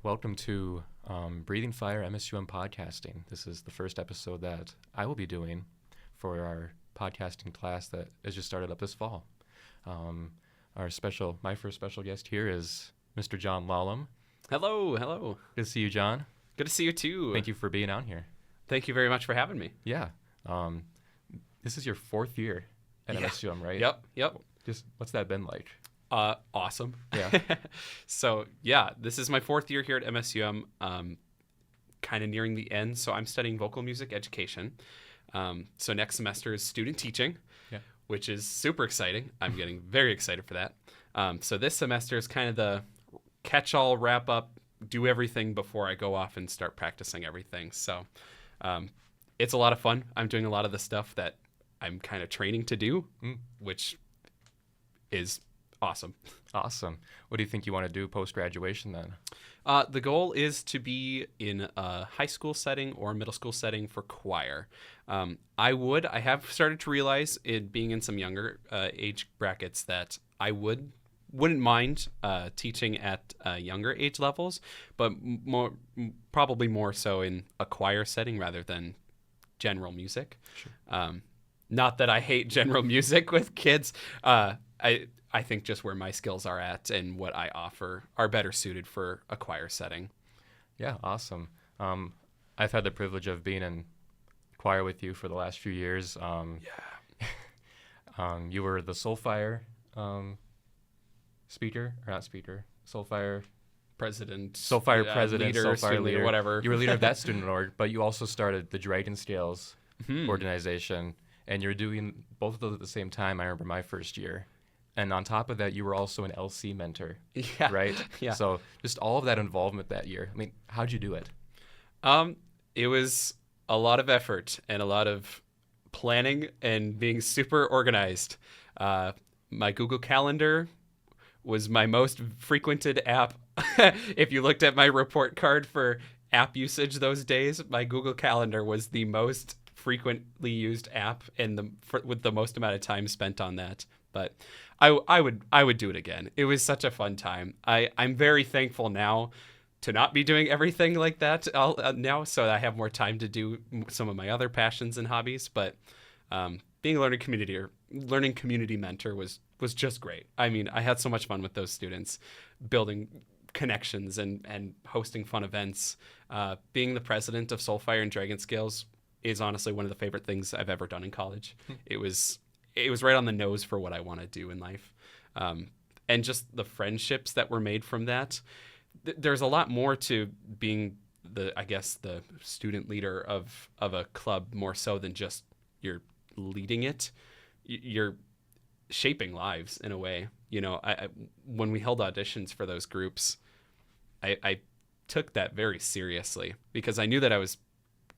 Welcome to Breathing Fire MSUM podcasting. This is the first episode that I will be doing for our podcasting class that has just started up this fall. My first special guest here is Mr. John Lahlum. Hello. Good to see you, John. Good to see you too. Thank you for being on here. Thank you very much for having me. Yeah. This is your fourth year at MSUM, right? Yep. Just what's that been like? Awesome. Yeah. So this is my fourth year here at MSUM. Kind of nearing the end. So I'm studying vocal music education. So next semester is student teaching, which is super exciting. I'm getting very excited for that. So this semester is kind of the catch-all, wrap up, do everything before I go off and start practicing everything. So it's a lot of fun. I'm doing a lot of the stuff that I'm kind of training to do, which is awesome. Awesome. What do you think you want to do post-graduation then? The goal is to be in a high school setting or middle school setting for choir. I have started to realize, it being in some younger age brackets, that I wouldn't mind teaching at younger age levels, but probably more so in a choir setting rather than general music. Sure. Not that I hate general music with kids. I think just where my skills are at and what I offer are better suited for a choir setting. Yeah, awesome. I've had the privilege of being in choir with you for the last few years. You were the Soulfire Soulfire president, leader, Soulfire leader, whatever. You were leader of that student org, but you also started the Dragon Scales organization, and you're doing both of those at the same time. I remember my first year. And on top of that, you were also an LC mentor, right? Yeah. So just all of that involvement that year. I mean, how'd you do it? It was a lot of effort and a lot of planning and being super organized. My Google Calendar was my most frequented app. If you looked at my report card for app usage those days, my Google Calendar was the most frequently used app and with the most amount of time spent on that. But I would do it again. It was such a fun time. I'm very thankful now to not be doing everything like that now, so I have more time to do some of my other passions and hobbies. But being a learning community mentor was just great. I mean, I had so much fun with those students, building connections and hosting fun events. Being the president of Soulfire and Dragon Scales is honestly one of the favorite things I've ever done in college. It was right on the nose for what I want to do in life. And just the friendships that were made from that. There's a lot more to being the student leader of a club, more so than just you're leading it. You're shaping lives in a way. You know, when we held auditions for those groups, I took that very seriously because I knew that I was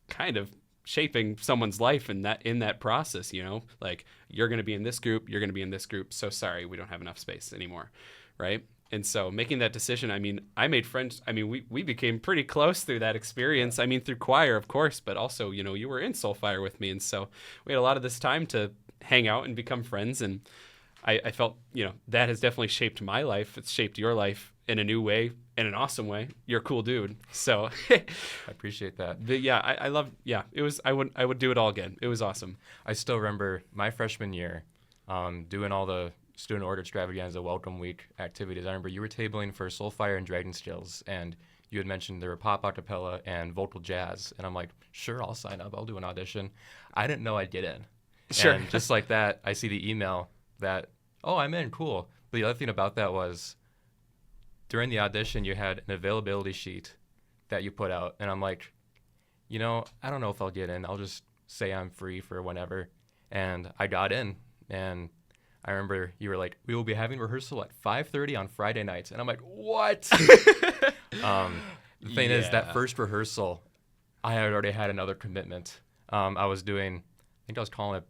kind of shaping someone's life in that process, you know, like you're going to be in this group, you're going to be in this group. So sorry, we don't have enough space anymore. Right. And so making that decision, I mean, I made friends. I mean, we became pretty close through that experience. I mean, through choir, of course, but also, you know, you were in Soulfire with me. And so we had a lot of this time to hang out and become friends. And I felt, you know, that has definitely shaped my life. It's shaped your life in a new way, in an awesome way. You're a cool dude. So I appreciate that. It was, I would do it all again. It was awesome. I still remember my freshman year, doing all the student org extravaganza welcome week activities. I remember you were tabling for Soulfire and Dragon Scales, and you had mentioned there were pop acapella and vocal jazz. And I'm like, sure, I'll sign up. I'll do an audition. I didn't know I'd get in. Sure. And just like that, I see the email that, oh, I'm in, cool. But the other thing about that was during the audition, you had an availability sheet that you put out. And I'm like, you know, I don't know if I'll get in. I'll just say I'm free for whenever. And I got in. And I remember you were like, we will be having rehearsal at 5:30 on Friday nights. And I'm like, what? The thing is, that first rehearsal, I had already had another commitment. I was calling a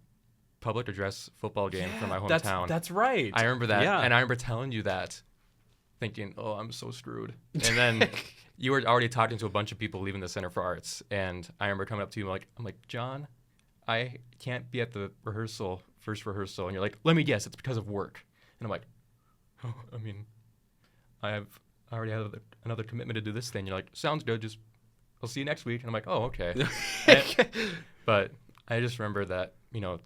public address football game for my hometown. That's right. I remember that. Yeah. And I remember telling you that, thinking, oh, I'm so screwed. And then you were already talking to a bunch of people leaving the Center for Arts. And I remember coming up to you, I'm like, John, I can't be at the first rehearsal. And you're like, let me guess, it's because of work. And I'm like, oh, I mean, I have I already have another commitment to do this thing. You're like, sounds good. Just I'll see you next week. And I'm like, oh, okay. But I just remember that,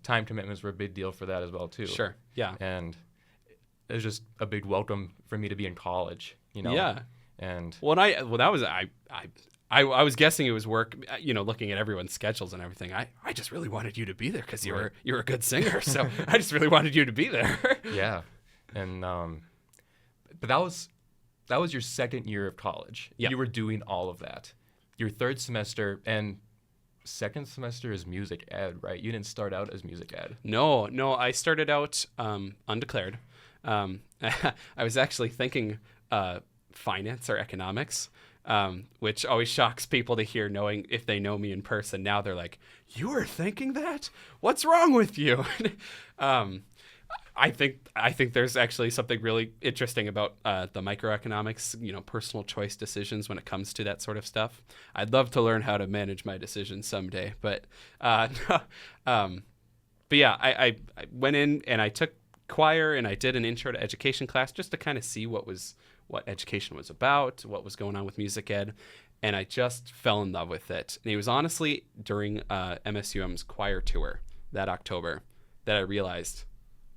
time commitments were a big deal for that as well, too. Sure. Yeah. And it was just a big welcome for me to be in college, Yeah. And that was I was guessing it was work, looking at everyone's schedules and everything. I just really wanted you to be there because you're a good singer. So I just really wanted you to be there. Yeah. And but that was your second year of college. Yep. You were doing all of that. Your third semester and second semester is music ed, right? You didn't start out as music ed. No, I started out undeclared. I was actually thinking finance or economics, which always shocks people to hear, knowing if they know me in person. Now they're like, "You were thinking that? What's wrong with you?" I think there's actually something really interesting about the microeconomics, personal choice decisions when it comes to that sort of stuff. I'd love to learn how to manage my decisions someday, but yeah, I went in and I took choir and I did an intro to education class just to kind of see what education was about, what was going on with music ed, and I just fell in love with it. And it was honestly during MSUM's choir tour that October that I realized,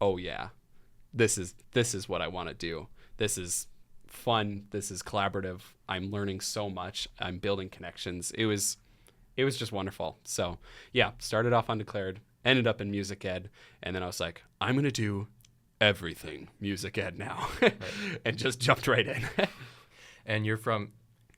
oh yeah, this is what I want to do. This is fun. This is collaborative. I'm learning so much. I'm building connections. It was just wonderful. So yeah, started off undeclared, ended up in music ed, and then I was like, I'm gonna do everything music ed now, and just jumped right in. And you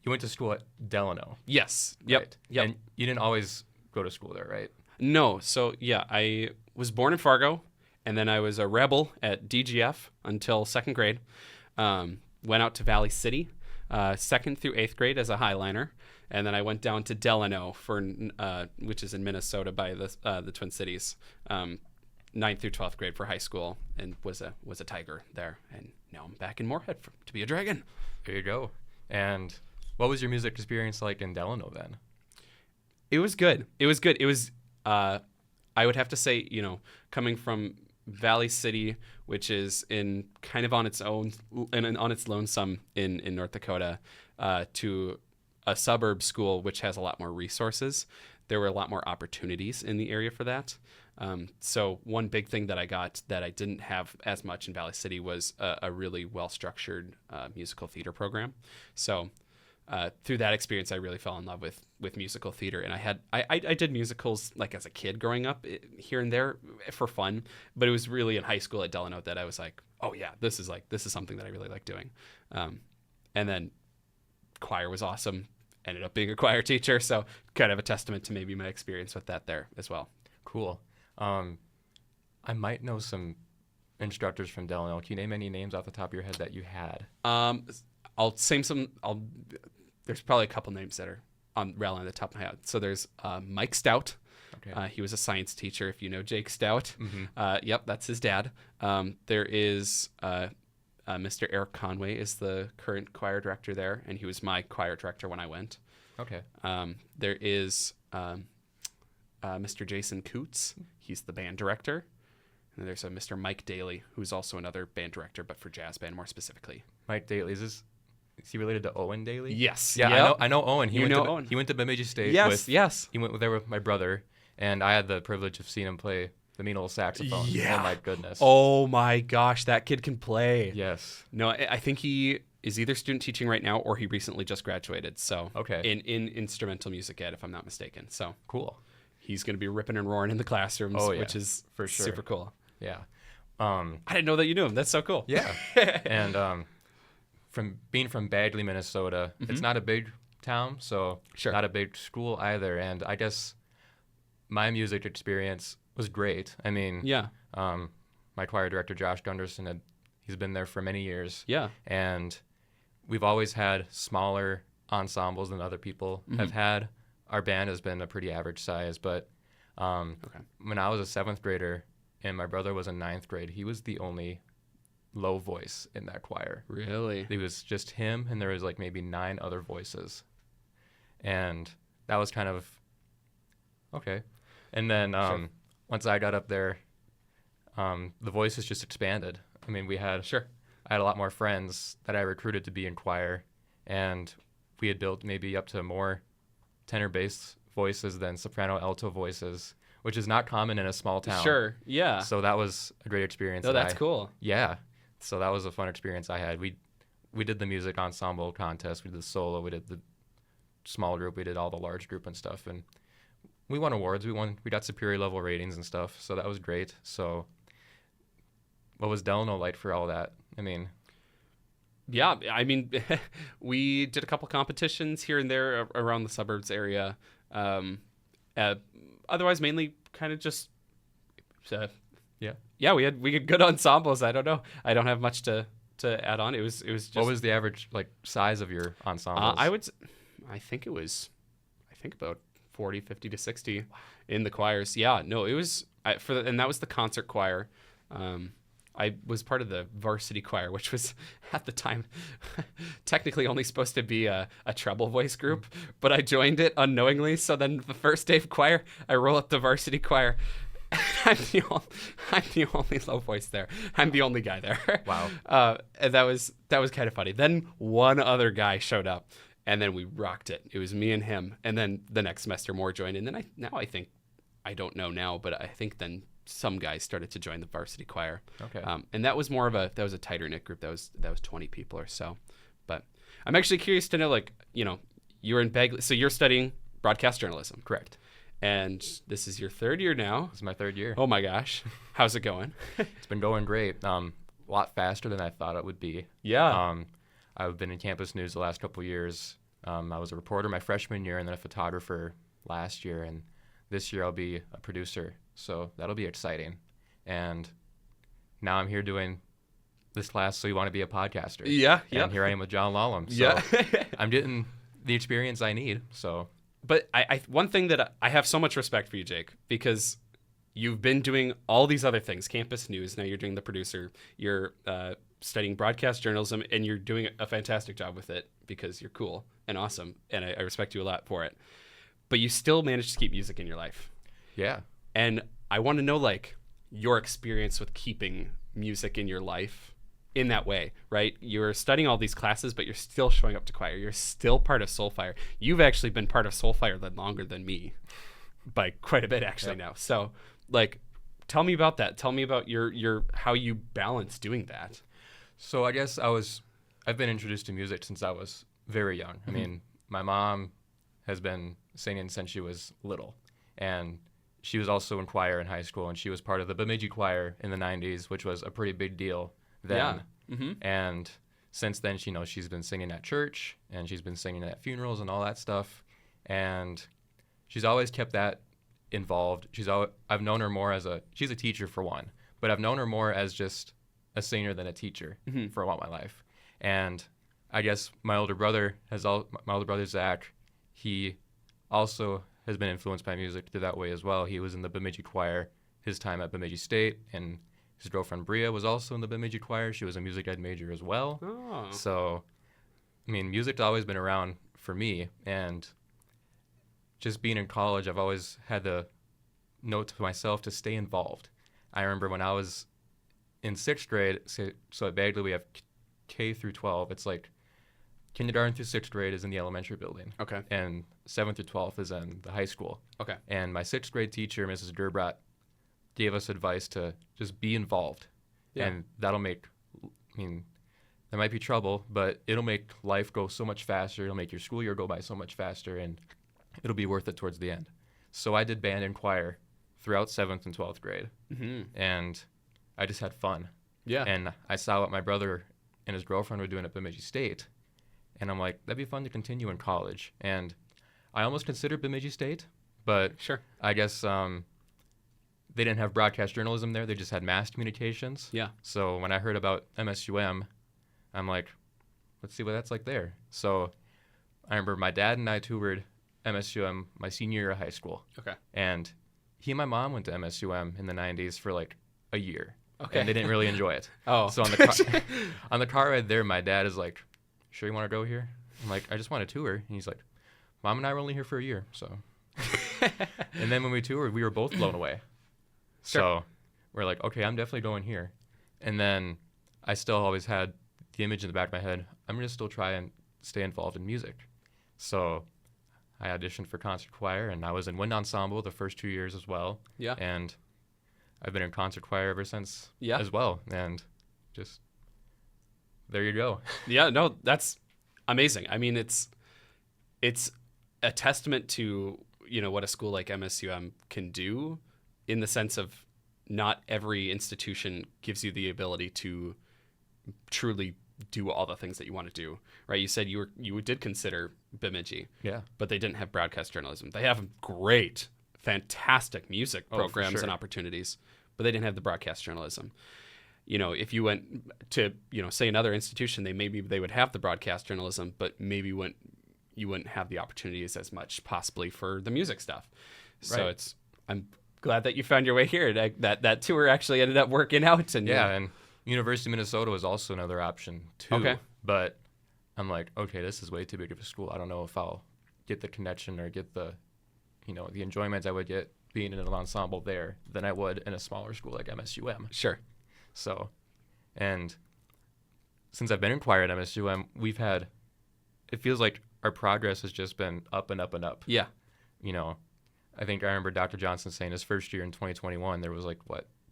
went to school at Delano. Yes. Yep. Right? Yep. And you didn't always go to school there, right? No. So yeah, I was born in Fargo. And then I was a rebel at DGF until second grade. Went out to Valley City, second through eighth grade as a Highliner. And then I went down to Delano, which is in Minnesota by the Twin Cities, ninth through 12th grade for high school, and was a Tiger there. And now I'm back in Moorhead to be a Dragon. There you go. And what was your music experience like in Delano then? It was good. It was, I would have to say, coming from Valley City, which is in kind of on its own and on its lonesome in North Dakota, to a suburb school which has a lot more resources. There were a lot more opportunities in the area for that. So one big thing that I got that I didn't have as much in Valley City was a really well-structured musical theater program. So through that experience, I really fell in love with musical theater, and I did musicals like as a kid growing up here and there for fun, but it was really in high school at Delano that I was like, oh yeah, this is something that I really like doing. And then choir was awesome. Ended up being a choir teacher, so kind of a testament to maybe my experience with that there as well. Cool. I might know some instructors from Delano. Can you name any names off the top of your head that you had? I'll say some. There's probably a couple names that are rattling on the top of my head. So there's Mike Stout. Okay. He was a science teacher. If you know Jake Stout, Mm-hmm. yep, that's his dad. There is Mr. Eric Conway is the current choir director there, and he was my choir director when I went. Okay. There is Mr. Jason Coots. He's the band director. And there's a Mr. Mike Daly, who's also another band director, but for jazz band more specifically. Mike Daly, is he related to Owen Daly? Yes. Yeah, Yep. I know Owen. Owen. He went to Bemidji State. Yes. He went there with my brother, and I had the privilege of seeing him play the mean old saxophone. Yeah. Oh my goodness. Oh my gosh, that kid can play. Yes. No, I think he is either student teaching right now or he recently just graduated. So Okay. in instrumental music ed, if I'm not mistaken. So Cool. he's going to be ripping and roaring in the classrooms, Oh, yeah. which is For sure. super cool. Yeah. I didn't know that you knew him. That's so cool. Yeah. And from being from Bagley, Minnesota, it's not a big town, so Sure. not a big school either. And I guess my music experience was great. I mean, Yeah. my choir director, Josh Gunderson, he's been there for many years. Yeah. And we've always had smaller ensembles than other people have had. Our band has been a pretty average size, but when I was a 7th grader and my brother was in 9th grade, he was the only low voice in that choir. Really? It was just him, and there was like maybe 9 other voices. And that was kind of okay. And then once I got up there, the voices just expanded. I mean, we had I had a lot more friends that I recruited to be in choir, and we had built maybe up to more tenor bass voices than soprano alto voices, which is not common in a small town. Sure. Yeah. So that was a great experience. No, that's cool. Yeah. So that was a fun experience I had. We did the music ensemble contest. We did the solo. We did the small group. We did all the large group and stuff. And we won awards. We got superior level ratings and stuff. So that was great. So what was Delano like for all that? I mean, yeah, I mean, we did a couple competitions here and there around the suburbs area. Otherwise, mainly kind of just, yeah. We had good ensembles. I don't know. I don't have much to add on. It was just. What was the average like size of your ensembles? I think about 40, 50 to 60 in the choirs. Yeah, no, it was and that was the concert choir. I was part of the varsity choir, which was at the time technically only supposed to be a treble voice group, but I joined it unknowingly. So then the first day of choir, I roll up the varsity choir. I'm the only low voice there. I'm the only guy there. Wow. And that was kind of funny. Then one other guy showed up, and then we rocked it. It was me and him. And then the next semester more joined. And then I don't know now, but I think then some guys started to join the varsity choir. Okay. And that was a tighter knit group. That was 20 people or so. But I'm actually curious to know, like, you were in Bagley, so you're studying broadcast journalism. Correct. And this is your third year now. This is my third year. Oh my gosh. How's it going? It's been going great. A lot faster than I thought it would be. Yeah. I've been in campus news the last couple of years. I was a reporter my freshman year and then a photographer last year. And this year I'll be a producer. So that'll be exciting. And now I'm here doing this class, So You Want to Be a Podcaster. Yeah. And here I am with John Lahlum. So Yeah. I'm getting the experience I need. So. But one thing that I have so much respect for you, Jake, because you've been doing all these other things, campus news. Now you're doing the producer. You're studying broadcast journalism, and you're doing a fantastic job with it because you're cool and awesome, and I respect you a lot for it. But you still managed to keep music in your life. Yeah. And I want to know, like, your experience with keeping music in your life in that way, right? You're studying all these classes, but you're still showing up to choir. You're still part of Soulfire. You've actually been part of Soulfire longer than me by quite a bit, actually. Yep. Now. So, like, tell me about that. Tell me about your how you balance doing that. So I guess I've been introduced to music since I was very young. I mean, my mom has been singing since she was little, and she was also in choir in high school, and she was part of the Bemidji choir in the 90s, which was a pretty big deal then. Yeah. Mm-hmm. And since then, she's been singing at church, and she's been singing at funerals and all that stuff, and she's always kept that involved. I've known her more she's a teacher for one, but I've known her more as just a singer than a teacher for a lot of my life. And I guess my older brother Zach, he also has been influenced by music through that way as well. He was in the Bemidji choir his time at Bemidji State, and his girlfriend Bria was also in the Bemidji choir. She was a music ed major as well. Oh. So, I mean, music's always been around for me, and just being in college, I've always had the note to myself to stay involved. I remember when I was in 6th grade, so at Bagley we have K through 12. It's like kindergarten through 6th grade is in the elementary building. Okay. And 7th through 12th is in the high school. Okay. And my 6th grade teacher, Mrs. Gerbrat, gave us advice to just be involved. Yeah. And that'll make, there might be trouble, but it'll make life go so much faster. It'll make your school year go by so much faster, and it'll be worth it towards the end. So I did band and choir throughout 7th and 12th grade. Mm-hmm. And I just had fun. Yeah. And I saw what my brother and his girlfriend were doing at Bemidji State. And I'm like, that'd be fun to continue in college. And I almost considered Bemidji State, but sure. I guess they didn't have broadcast journalism there. They just had mass communications. Yeah. So when I heard about MSUM, I'm like, let's see what that's like there. So I remember my dad and I toured MSUM my senior year of high school. Okay. And he and my mom went to MSUM in the 90s for like a year. Okay. And they didn't really enjoy it. Oh. So on the car ride there, my dad is like, sure you want to go here? I'm like, I just want to tour. And he's like, Mom and I were only here for a year, so. And then when we toured, we were both blown away. Sure. So we're like, okay, I'm definitely going here. And then I still always had the image in the back of my head, I'm going to still try and stay involved in music. So I auditioned for concert choir, and I was in wind ensemble the first 2 years as well. Yeah. And I've been in concert choir ever since Yeah. as well. And just there you go. Yeah, no, that's amazing. I mean, it's a testament to, what a school like MSUM can do, in the sense of not every institution gives you the ability to truly do all the things that you want to do, right? You said you did consider Bemidji, Yeah. but they didn't have broadcast journalism. They have great, fantastic music for programs sure. and opportunities, but they didn't have the broadcast journalism. If you went to, say another institution, they would have the broadcast journalism, but maybe you wouldn't have the opportunities as much, possibly, for the music stuff. So Right. I'm glad that you found your way here. That tour actually ended up working out. And Yeah, and University of Minnesota was also another option too. Okay. But I'm like, okay, this is way too big of a school. I don't know if I'll get the connection or get the, the enjoyment I would get being in an ensemble there than I would in a smaller school like MSUM. Sure. So, and since I've been in choir at MSUM, it feels like our progress has just been up and up and up. Yeah. I think I remember Dr. Johnson saying his first year in 2021, there was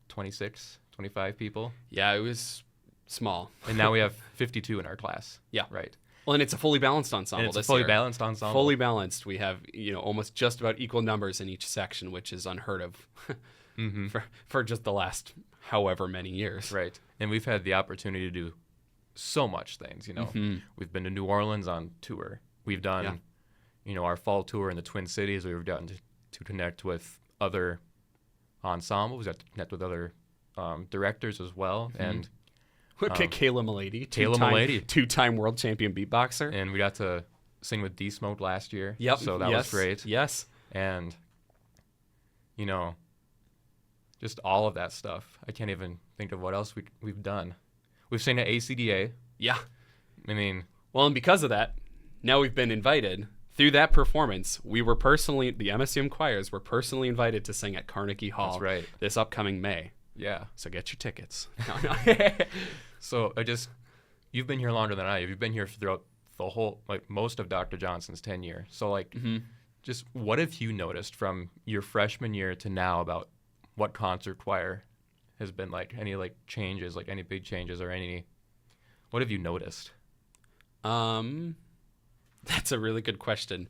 26, 25 people. Yeah, it was small. And now we have 52 in our class. Yeah. Right. Well, and it's a fully balanced ensemble And it's a this fully year. balanced ensemble. Fully balanced. We have, almost just about equal numbers in each section, which is unheard of Mm-hmm. for just the last however many years. Right. And we've had the opportunity to do so much things, Mhm. We've been to New Orleans on tour. We've done, our fall tour in the Twin Cities. We've gotten to connect with other ensembles. We've got to connect with other directors as well. Mhm. And Kayla Milady. Kayla Milady. Two-time world champion beatboxer. we got to sing with D-Smoke last year. Yep. So that was great. Yes. And, just all of that stuff. I can't even think of what else we've done. We've sang at ACDA. Yeah. I mean, Well, and because of that, now we've been invited. Through that performance, the MSUM choirs were personally invited to sing at Carnegie Hall that's right. this upcoming May. Yeah. So get your tickets. So you've been here longer than I have. You've been here throughout the whole, most of Dr. Johnson's tenure. So Mhm. just what have you noticed from your freshman year to now about what concert choir has been like? Any changes, any big changes or what have you noticed? That's a really good question.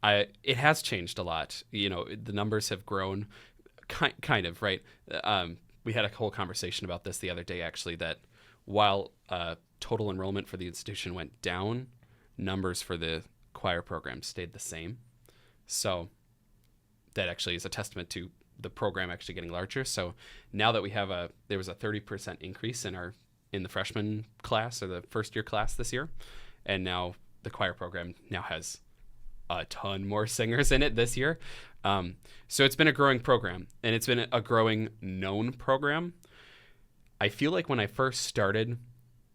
It has changed a lot. The numbers have grown, kind of, right? We had a whole conversation about this the other day, actually, that while total enrollment for the institution went down, numbers for the choir program stayed the same. So that actually is a testament to the program actually getting larger. So now that there was a 30% increase in the freshman class, or the first year class this year, and now the choir program now has a ton more singers in it this year. So it's been a growing program, and it's been a growing known program. I feel like when I first started,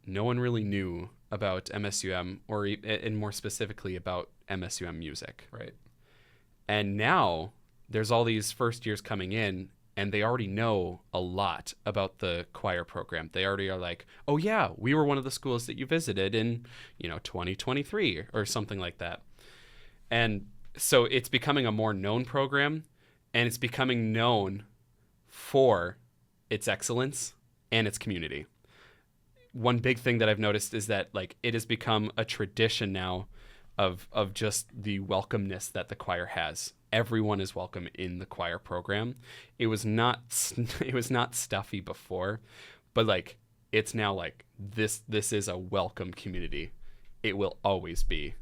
no one really knew about MSUM, and more specifically about MSUM music. Right. And now there's all these first years coming in, and they already know a lot about the choir program. They already are like, oh yeah, we were one of the schools that you visited in, 2023 or something like that. And so it's becoming a more known program, and it's becoming known for its excellence and its community. One big thing that I've noticed is that it has become a tradition now of just the welcomeness that the choir has. Everyone is welcome in the choir program. It was not stuffy before, but it's now this is a welcome community. It will always be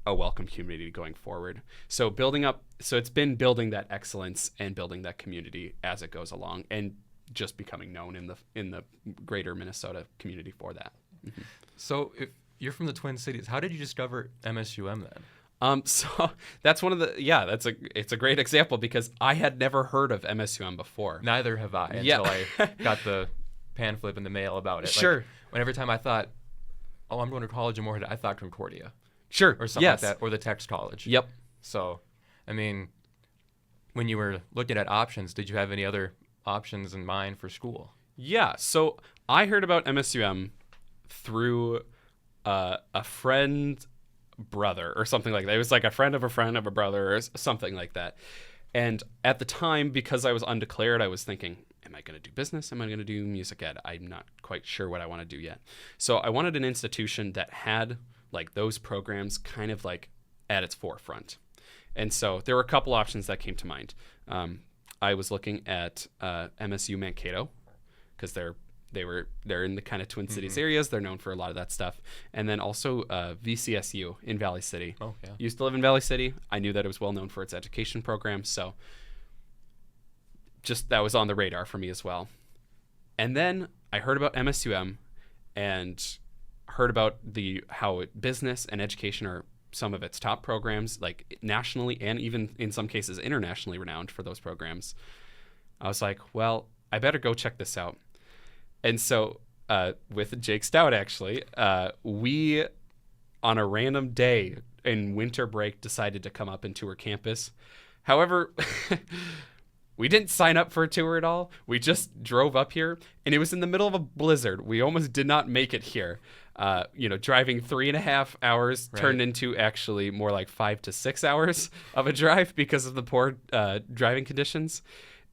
a welcome community going forward. So it's been building that excellence and building that community as it goes along, and just becoming known in the greater Minnesota community for that. Mm-hmm. So if you're from the Twin Cities, how did you discover MSUM then? So that's it's a great example, because I had never heard of MSUM before. Neither have I until I got the pamphlet in the mail about it. Sure. Every time I thought, oh, I'm going to college in Moorhead, I thought Concordia. Sure. Or something like that, or the Text College. Yep. So, I mean, when you were looking at options, did you have any other options in mind for school? Yeah, so I heard about MSUM through a friend brother or something like that. It was like a friend of a brother or something like that. And at the time, because I was undeclared, I was thinking, am I going to do business? Am I going to do music ed? I'm not quite sure what I want to do yet. So I wanted an institution that had like those programs kind of like at its forefront. And so there were a couple options that came to mind. I was looking at MSU Mankato because they're in the kind of Twin Cities areas. They're known for a lot of that stuff. And then also VCSU in Valley City. Oh, yeah. Used to live in Valley City. I knew that it was well known for its education program. So just that was on the radar for me as well. And then I heard about MSUM and heard about how business and education are some of its top programs, like nationally and even in some cases internationally renowned for those programs. I was like, well, I better go check this out. And so with Jake Stout, actually, we, on a random day in winter break, decided to come up and tour campus. However, we didn't sign up for a tour at all. We just drove up here, and it was in the middle of a blizzard. We almost did not make it here. Driving 3.5 hours turned into actually more like 5 to 6 hours of a drive because of the poor driving conditions.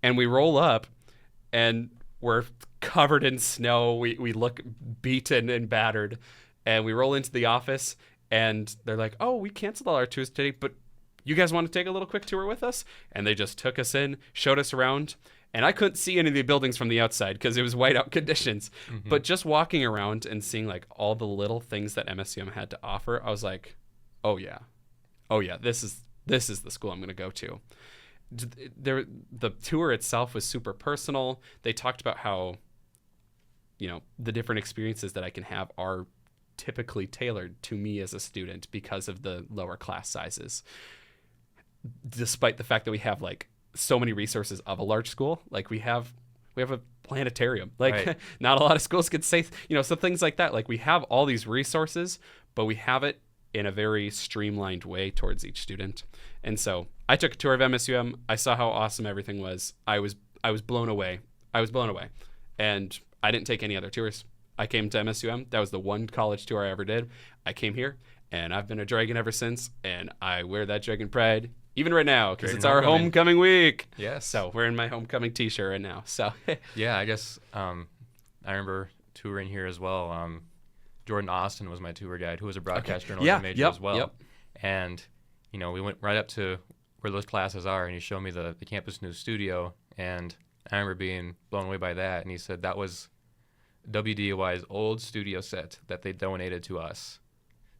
And we roll up, and we're covered in snow. We look beaten and battered, and we roll into the office, and they're like, "Oh, we canceled all our tours today, but you guys want to take a little quick tour with us?" And they just took us in, showed us around, and I couldn't see any of the buildings from the outside because it was whiteout conditions. Mm-hmm. But just walking around and seeing like all the little things that MSUM had to offer, I was like, "Oh yeah, this is the school I'm going to go to." The tour itself was super personal. They talked about how, the different experiences that I can have are typically tailored to me as a student because of the lower class sizes. Despite the fact that we have like so many resources of a large school, like we have a planetarium, like right. Not a lot of schools could say, so things like that. Like we have all these resources, but we have it in a very streamlined way towards each student. And so I took a tour of MSUM. I saw how awesome everything was. I was blown away. And I didn't take any other tours. I came to MSUM. That was the one college tour I ever did. I came here, and I've been a Dragon ever since, and I wear that Dragon pride even right now because it's our homecoming week. Yes. So we're in my homecoming t-shirt right now. So yeah, I guess I remember touring here as well. Jordan Austin was my tour guide, who was a broadcast journalism major as well. Yep. And, we went right up to where those classes are, and he showed me the Campus News studio, and I remember being blown away by that. And he said that was WDUI's old studio set that they donated to us.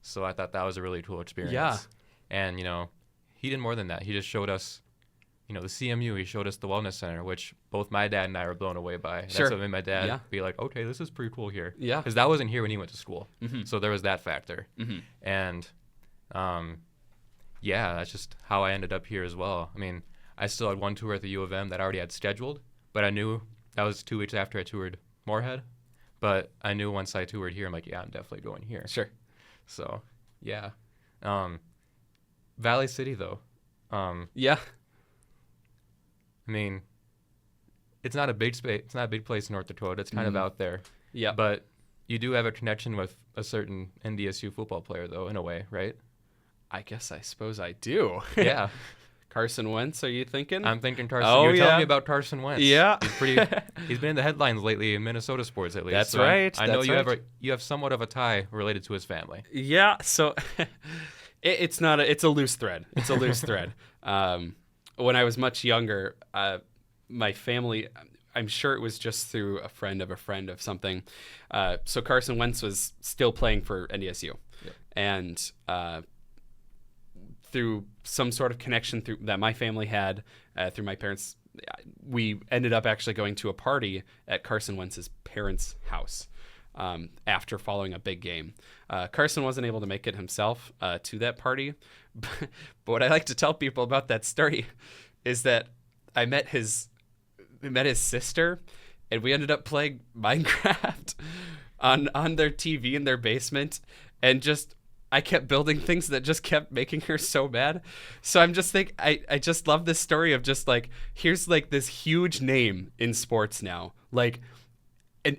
So I thought that was a really cool experience. Yeah. And, he did more than that. He just showed us, the CMU. He showed us the Wellness Center, which both my dad and I were blown away by. Sure. That's what made my dad be like, okay, this is pretty cool here. Yeah. Because that wasn't here when he went to school. Mm-hmm. So there was that factor. Mm-hmm. And, that's just how I ended up here as well. I mean, I still had one tour at the U of M that I already had scheduled, but I knew that was 2 weeks after I toured Moorhead. But I knew once I toured here, I'm like, yeah, I'm definitely going here. Sure. So, yeah. Valley City, though. Yeah. I mean, it's not a big space. It's not a big place in North Dakota. It's kind of out there. Yeah. But you do have a connection with a certain NDSU football player, though, in a way, right? I suppose I do. Yeah. Carson Wentz, are you thinking? I'm thinking Carson. Oh, You're telling me about Carson Wentz. Yeah. He's been in the headlines lately in Minnesota sports, at least. That's so right. I know you have somewhat of a tie related to his family. Yeah. So it's a loose thread. It's a loose thread. When I was much younger, my family, I'm sure it was just through a friend of something. So Carson Wentz was still playing for NDSU. Yeah. And through some sort of connection that my family had through my parents, we ended up actually going to a party at Carson Wentz's parents' house after following a big game. Carson wasn't able to make it himself to that party, but what I like to tell people about that story is that I met his sister, and we ended up playing Minecraft on their TV in their basement, and I kept building things that just kept making her so mad. So I'm just I just love this story of just like, here's like this huge name in sports now. Like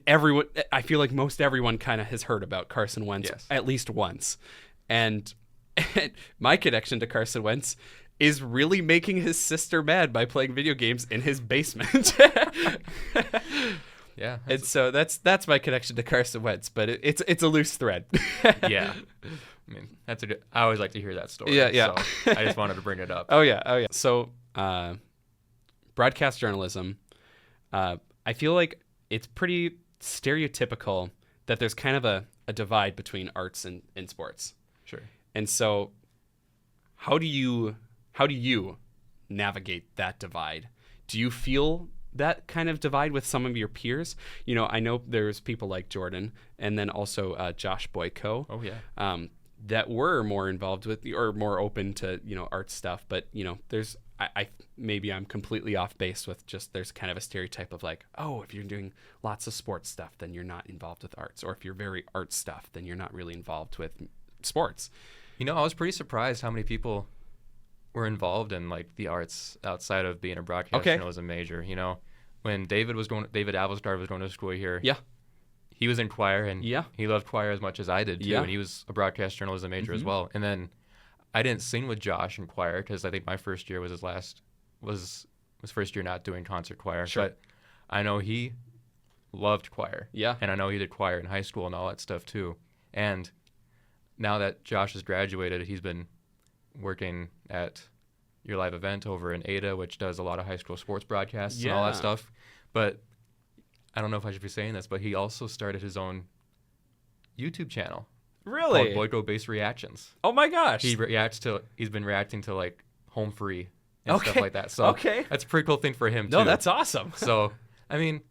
everyone, I feel like most everyone kind of has heard about Carson Wentz Yes. at least once. And my connection to Carson Wentz is really making his sister mad by playing video games in his basement. Yeah. And so that's my connection to Carson Wentz, but it's a loose thread. Yeah. I mean, I always like to hear that story. Yeah. So I just wanted to bring it up. Oh yeah. So, broadcast journalism, I feel like it's pretty stereotypical that there's kind of a divide between arts and sports. Sure. And so how do you navigate that divide? Do you feel that kind of divide with some of your peers? You know, I know there's people like Jordan and then also Josh Boyko. Oh, yeah. That were more involved with or more open to, art stuff. But, there's, I maybe I'm completely off base with just there's kind of a stereotype of like, oh, if you're doing lots of sports stuff, then you're not involved with arts. Or if you're very art stuff, then you're not really involved with sports. I was pretty surprised how many people were involved in like the arts outside of being a broadcast journalism major. When David Avelstad was going to school here. Yeah. He was in choir, and Yeah. he loved choir as much as I did too. Yeah. And he was a broadcast journalism major as well. And then I didn't sing with Josh in choir because I think my first year was his first year not doing concert choir. Sure. But I know he loved choir. Yeah. And I know he did choir in high school and all that stuff too. And now that Josh has graduated, he's been working at Your Live Event over in Ada, which does a lot of high school sports broadcasts and all that stuff. But I don't know if I should be saying this, but he also started his own YouTube channel. Really? Called Boyko Base Reactions. Oh my gosh. He's been reacting to like Home Free and stuff like that. So that's a pretty cool thing for him too. No, that's awesome. So, I mean,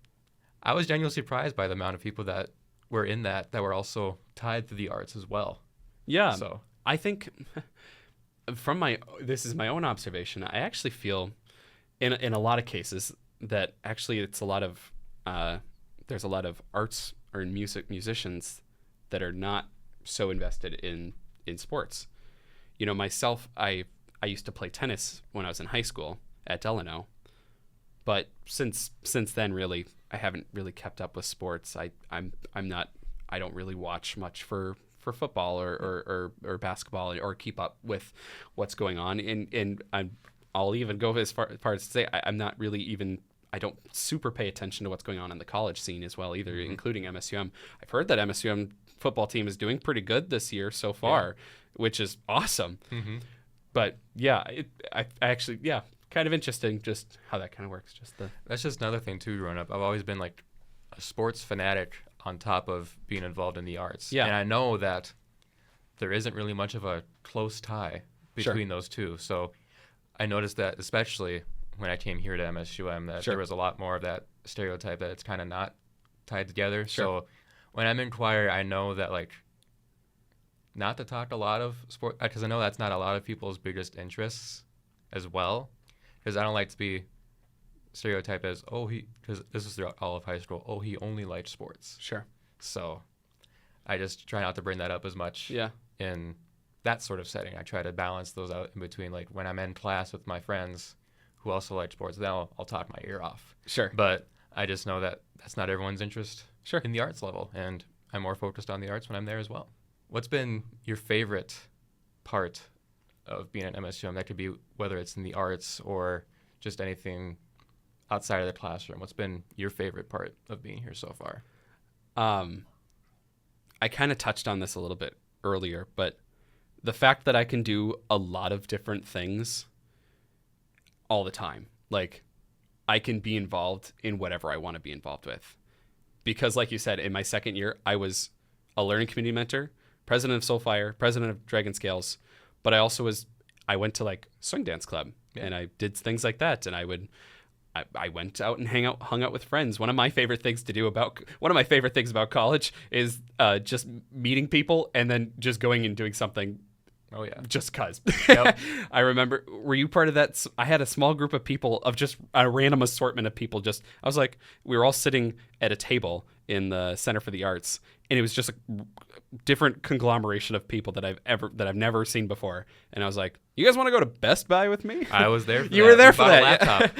I was genuinely surprised by the amount of people that were in that were also tied to the arts as well. Yeah. So I think this is my own observation. I actually feel in a lot of cases that actually it's a lot of there's a lot of arts or musicians that are not so invested in sports. Myself, I used to play tennis when I was in high school at Delano, but since then, really, I haven't really kept up with sports. I don't really watch much for football or basketball or keep up with what's going on. And I'll even go as far as to say I'm not really even. I don't super pay attention to what's going on in the college scene as well either, including MSUM. I've heard that MSUM football team is doing pretty good this year so far, which is awesome. Mm-hmm. But yeah, I actually, kind of interesting just how that kind of works. That's just another thing too. Growing up, I've always been like a sports fanatic on top of being involved in the arts. Yeah. And I know that there isn't really much of a close tie between those two. So I noticed that especially when I came here to MSUM that there was a lot more of that stereotype that it's kind of not tied together. Sure. So when I'm in choir, I know that like not to talk a lot of sport because I know that's not a lot of people's biggest interests as well. Because I don't like to be stereotyped as because this is throughout all of high school. Oh, he only liked sports. Sure. So I just try not to bring that up as much. Yeah. In that sort of setting, I try to balance those out in between. Like when I'm in class with my friends who also like sports, then I'll talk my ear off. Sure. But I just know that that's not everyone's interest. Sure. In the arts level, and I'm more focused on the arts when I'm there as well. What's been your favorite part of being at MSUM? That could be whether it's in the arts or just anything outside of the classroom. What's been your favorite part of being here so far? I kind of touched on this a little bit earlier, but the fact that I can do a lot of different things all the time. Like, I can be involved in whatever I want to be involved with. Because like you said, in my second year, I was a learning community mentor, president of Soulfire, president of Dragon Scales, but I went to like swing dance club and I did things like that. And I went out and hung out with friends. One of my favorite things about college is just meeting people and then just going and doing something. Oh yeah, just cause. Yep. I remember. Were you part of that? I had a small group of people of just a random assortment of people. I was like, we were all sitting at a table in the Center for the Arts, and it was just a different conglomeration of people that I've never seen before. And I was like, you guys want to go to Best Buy with me? I was there. For you that. were there We for bought that. a laptop.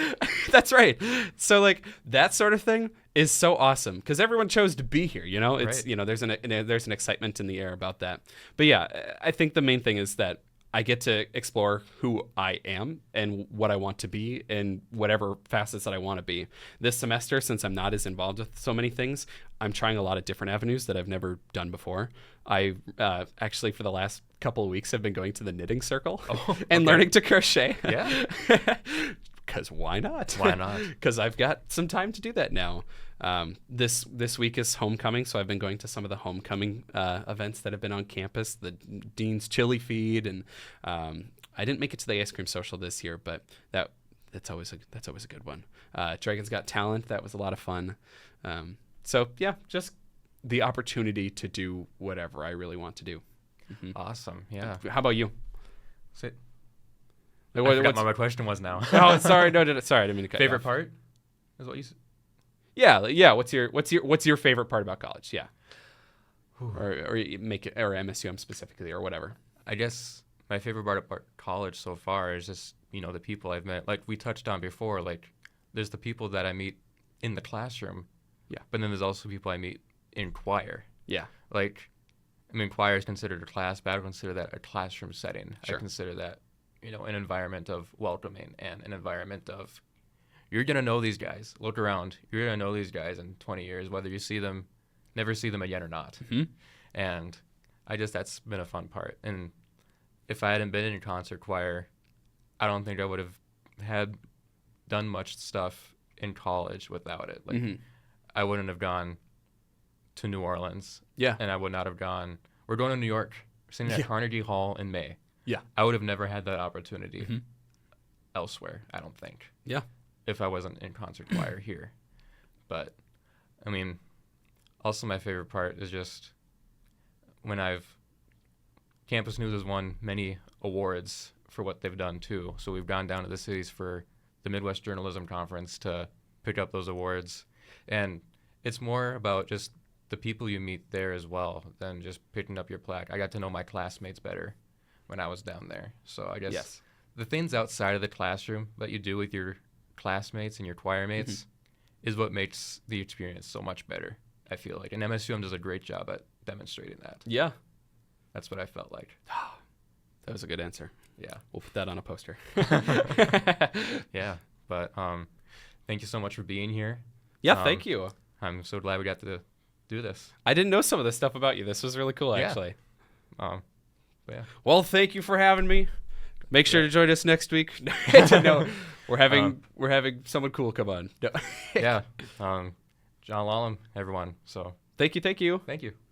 That's right. So like that sort of thing is so awesome because everyone chose to be here. You know, it's Right. there's an excitement in the air about that. But yeah, I think the main thing is that I get to explore who I am and what I want to be in whatever facets that I want to be. This semester, since I'm not as involved with so many things, I'm trying a lot of different avenues that I've never done before. I actually, for the last couple of weeks, have been going to the knitting circle and learning to crochet. Yeah. Because why not? Why not? Because I've got some time to do that now. This week is homecoming, so I've been going to some of the homecoming events that have been on campus, the Dean's Chili Feed, and I didn't make it to the ice cream social this year, but that's always a good one. Dragon's Got Talent, that was a lot of fun. So yeah, just the opportunity to do whatever I really want to do. Mm-hmm. Awesome. Yeah. How about you? So, Like, I forgot what my question was now. Oh, sorry, sorry, I didn't mean to cut you Favorite off. part is what you said? Yeah. What's your favorite part about college? Yeah, or you make it, or MSUM specifically, or whatever. I guess my favorite part about college so far is just, the people I've met. Like we touched on before, like there's the people that I meet in the classroom. Yeah. But then there's also people I meet in choir. Yeah. Like, choir is considered a class, but I don't consider that a classroom setting. Sure. I consider that, an environment of welcoming and an environment of, you're going to know these guys. Look around. You're going to know these guys in 20 years, whether you never see them again or not. Mm-hmm. And that's been a fun part. And if I hadn't been in concert choir, I don't think I would have done much stuff in college without it. Like, I wouldn't have gone to New Orleans. Yeah. And I would not have gone. We're going to New York. We're singing at Carnegie Hall in May. Yeah. I would have never had that opportunity elsewhere, I don't think. Yeah. If I wasn't in concert choir here. But, also my favorite part is just when Campus News has won many awards for what they've done too. So we've gone down to the cities for the Midwest Journalism Conference to pick up those awards. And it's more about just the people you meet there as well than just picking up your plaque. I got to know my classmates better when I was down there. So I guess the things outside of the classroom that you do with your classmates and your choir mates is what makes the experience so much better, I feel like. And MSUM does a great job at demonstrating that. Yeah. That's what I felt like. That was a good answer. Yeah. We'll put that on a poster. Yeah. But thank you so much for being here. Yeah, thank you. I'm so glad we got to do this. I didn't know some of this stuff about you. This was really cool, Yeah. actually. But yeah. Well, thank you for having me. Make sure to join us next week. No, we're having someone cool come on. No. Yeah. John Lahlum, everyone. So Thank you. thank you.